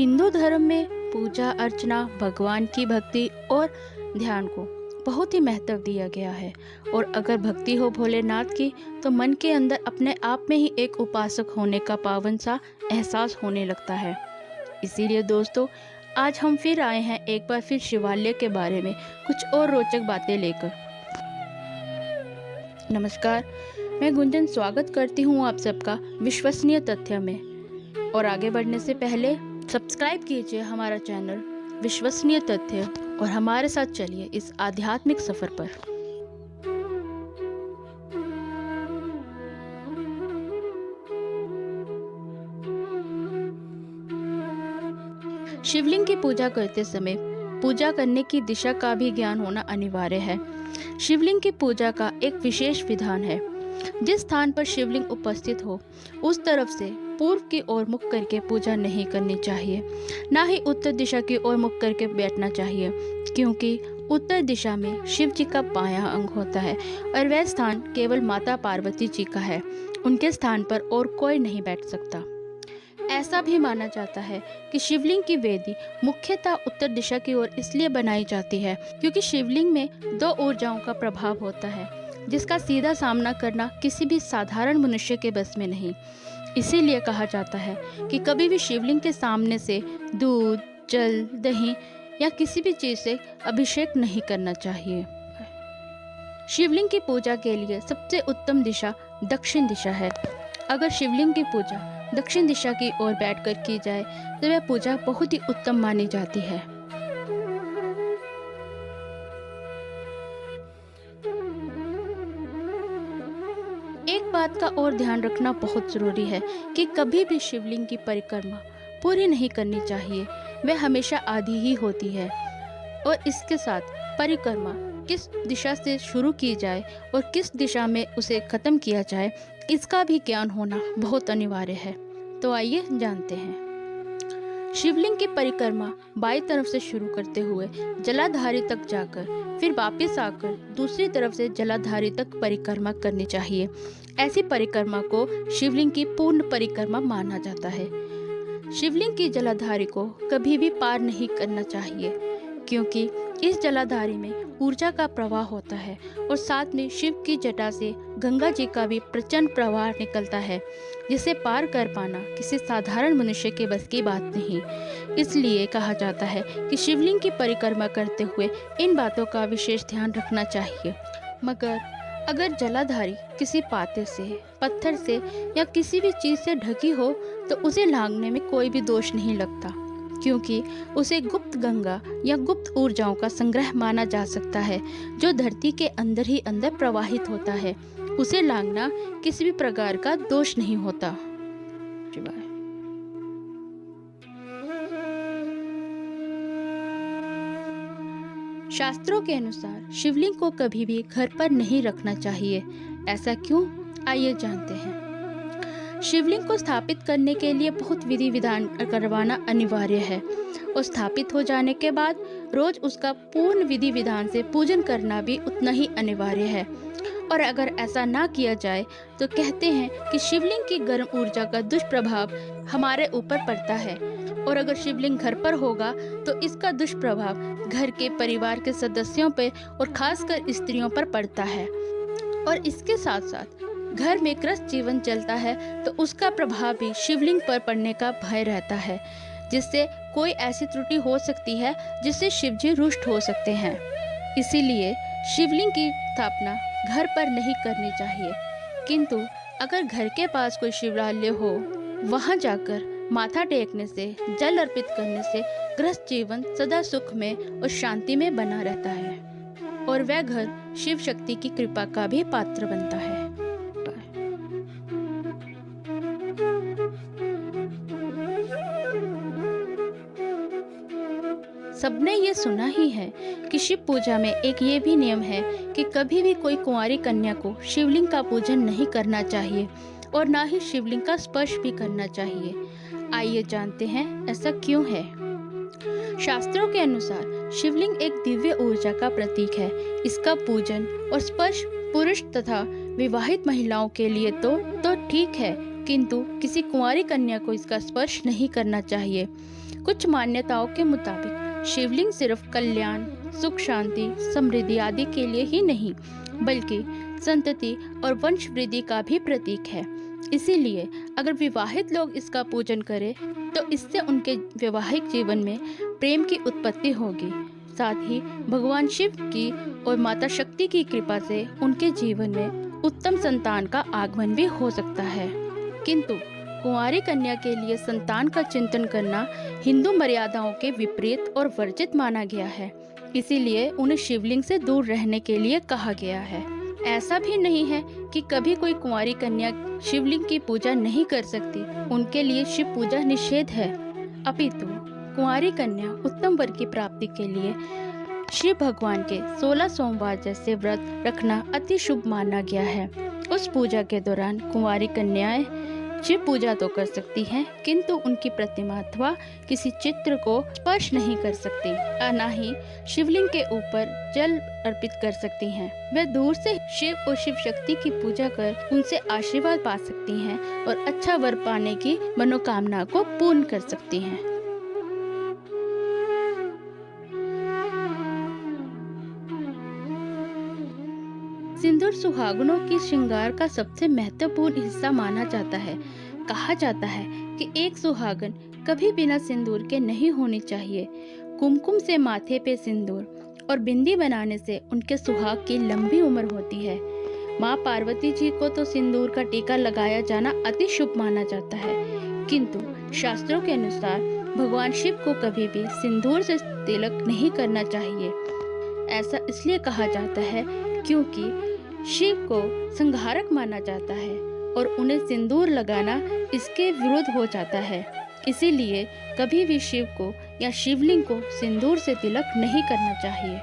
हिंदू धर्म में पूजा अर्चना, भगवान की भक्ति और ध्यान को बहुत ही महत्व दिया गया है। और अगर भक्ति हो भोलेनाथ की तो मन के अंदर अपने आप में ही एक उपासक होने का पावन सा एहसास होने लगता है। इसीलिए दोस्तों, आज हम फिर आए हैं एक बार फिर शिवालय के बारे में कुछ और रोचक बातें लेकर। नमस्कार, मैं गुंजन स्वागत करती हूँ आप सबका विश्वसनीय तथ्य में। और आगे बढ़ने से पहले सब्सक्राइब कीजिए हमारा चैनल विश्वसनीय तथ्य और हमारे साथ चलिए इस आध्यात्मिक सफर पर। शिवलिंग की पूजा करते समय पूजा करने की दिशा का भी ज्ञान होना अनिवार्य है। शिवलिंग की पूजा का एक विशेष विधान है। जिस स्थान पर शिवलिंग उपस्थित हो उस तरफ से पूर्व की ओर मुख करके पूजा नहीं करनी चाहिए, ना ही उत्तर दिशा की ओर मुख करके बैठना चाहिए, क्योंकि उत्तर दिशा में शिव जी का बायां अंग होता है और वह स्थान केवल माता पार्वती जी का है। उनके स्थान पर और कोई नहीं बैठ सकता। ऐसा भी माना जाता है कि शिवलिंग की वेदी मुख्यतः उत्तर दिशा की ओर इसलिए बनाई जाती है क्योंकि शिवलिंग में दो ऊर्जाओं का प्रभाव होता है, जिसका सीधा सामना करना किसी भी साधारण मनुष्य के बस में नहीं। इसीलिए कहा जाता है कि कभी भी शिवलिंग के सामने से दूध, जल, दही या किसी भी चीज से अभिषेक नहीं करना चाहिए। शिवलिंग की पूजा के लिए सबसे उत्तम दिशा दक्षिण दिशा है। अगर शिवलिंग की पूजा दक्षिण दिशा की ओर बैठकर की जाए तो वह पूजा बहुत ही उत्तम मानी जाती है। एक बात का और ध्यान रखना बहुत जरूरी है कि कभी भी शिवलिंग की परिक्रमा पूरी नहीं करनी चाहिए। वह हमेशा आधी ही होती है। और इसके साथ परिक्रमा किस दिशा से शुरू की जाए और किस दिशा में उसे खत्म किया जाए, इसका भी ज्ञान होना बहुत अनिवार्य है। तो आइए जानते हैं। शिवलिंग की परिक्रमा बाईं तरफ से शुरू करते हुए जलाधारी तक जाकर फिर वापस आकर दूसरी तरफ से जलाधारी तक परिक्रमा करनी चाहिए। ऐसी परिक्रमा को शिवलिंग की पूर्ण परिक्रमा माना जाता है। शिवलिंग की जलाधारी को कभी भी पार नहीं करना चाहिए, क्योंकि इस जलाधारी में ऊर्जा का प्रवाह होता है और साथ में शिव की जटा से गंगा जी का भी प्रचंड प्रवाह निकलता है, जिसे पार कर पाना किसी साधारण मनुष्य के बस की बात नहीं। इसलिए कहा जाता है कि शिवलिंग की परिक्रमा करते हुए इन बातों का विशेष ध्यान रखना चाहिए। मगर अगर जलाधारी किसी पाते से, पत्थर से या किसी भी चीज से ढकी हो तो उसे लांघने में कोई भी दोष नहीं लगता, क्योंकि उसे गुप्त गंगा या गुप्त ऊर्जाओं का संग्रह माना जा सकता है, जो धरती के अंदर ही अंदर प्रवाहित होता है। उसे लांघना किसी भी प्रकार का दोष नहीं होता। शास्त्रों के अनुसार शिवलिंग को कभी भी घर पर नहीं रखना चाहिए। ऐसा क्यों? आइए जानते हैं। शिवलिंग को स्थापित करने के लिए बहुत विधि विधान करवाना अनिवार्य है और स्थापित हो जाने के बाद रोज उसका पूर्ण विधि विधान से पूजन करना भी उतना ही अनिवार्य है। और अगर ऐसा ना किया जाए तो कहते हैं कि शिवलिंग की गर्म ऊर्जा का दुष्प्रभाव हमारे ऊपर पड़ता है, और अगर शिवलिंग घर पर होगा तो इसका दुष्प्रभाव घर के परिवार के सदस्यों पर और खासकर स्त्रियों पर पड़ता है। और इसके साथ साथ घर में ग्रस्त जीवन चलता है तो उसका प्रभाव भी शिवलिंग पर पड़ने का भय रहता है, जिससे कोई ऐसी त्रुटि हो सकती है जिससे शिवजी रुष्ट हो सकते हैं। इसीलिए शिवलिंग की स्थापना घर पर नहीं करनी चाहिए, किंतु अगर घर के पास कोई शिवालय हो, वहां जाकर माथा टेकने से, जल अर्पित करने से गृहस्थ जीवन सदा सुख में और शांति में बना रहता है और वह घर शिव शक्ति की कृपा का भी पात्र बनता है। सबने ये सुना ही है कि शिव पूजा में एक ये भी नियम है कि कभी भी कोई कुंवारी कन्या को शिवलिंग का पूजन नहीं करना चाहिए और ना ही शिवलिंग का स्पर्श भी करना चाहिए। आइए जानते हैं ऐसा क्यों है। शास्त्रों के अनुसार शिवलिंग एक दिव्य ऊर्जा का प्रतीक है। इसका पूजन और स्पर्श पुरुष तथा विवाहित महिलाओं के लिए तो ठीक है, किंतु किसी कुंवारी कन्या को इसका स्पर्श नहीं करना चाहिए। कुछ मान्यताओं के मुताबिक शिवलिंग सिर्फ कल्याण, सुख, शांति, समृद्धि आदि के लिए ही नहीं, बल्कि संतति और वंश वृद्धि का भी प्रतीक है। इसीलिए अगर विवाहित लोग इसका पूजन करें तो इससे उनके वैवाहिक जीवन में प्रेम की उत्पत्ति होगी। साथ ही भगवान शिव की और माता शक्ति की कृपा से उनके जीवन में उत्तम संतान का आगमन भी हो सकता है। किंतु कुंवारी कन्या के लिए संतान का चिंतन करना हिंदू मर्यादाओं के विपरीत और वर्जित माना गया है। इसीलिए उन्हें शिवलिंग से दूर रहने के लिए कहा गया है। ऐसा भी नहीं है कि कभी कोई कुंवारी कन्या शिवलिंग की पूजा नहीं कर सकती, उनके लिए शिव पूजा निषेध है। अपितु कुंवारी कन्या उत्तम वर की प्राप्ति के लिए शिव भगवान के 16 सोमवार जैसे व्रत रखना अति शुभ माना गया है। उस पूजा के दौरान कुंवारी कन्याएं शिव पूजा तो कर सकती हैं, किंतु उनकी प्रतिमा अथवा किसी चित्र को स्पर्श नहीं कर सकती, ना ही शिवलिंग के ऊपर जल अर्पित कर सकती हैं। वे दूर से शिव और शिव शक्ति की पूजा कर उनसे आशीर्वाद पा सकती हैं और अच्छा वर पाने की मनोकामना को पूर्ण कर सकती हैं। सिंदूर सुहागनों की श्रृंगार का सबसे महत्वपूर्ण हिस्सा माना जाता है। कहा जाता है कि एक सुहागन कभी बिना सिंदूर के नहीं होनी चाहिए। कुमकुम से माथे पे सिंदूर और बिंदी बनाने से उनके सुहाग की लंबी उम्र होती है। माँ पार्वती जी को तो सिंदूर का टीका लगाया जाना अति शुभ माना जाता है, किंतु शास्त्रों के अनुसार भगवान शिव को कभी भी सिंदूर से तिलक नहीं करना चाहिए। ऐसा इसलिए कहा जाता है क्योंकि शिव को संहारक माना जाता है और उन्हें सिंदूर लगाना इसके विरुद्ध हो जाता है। इसीलिए कभी भी शिव को या शिवलिंग को सिंदूर से तिलक नहीं करना चाहिए।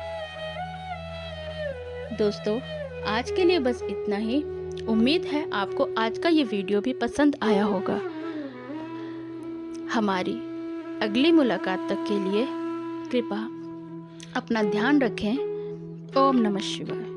दोस्तों, आज के लिए बस इतना ही। उम्मीद है आपको आज का ये वीडियो भी पसंद आया होगा। हमारी अगली मुलाकात तक के लिए कृपया अपना ध्यान रखें। ओम नमः शिवाय।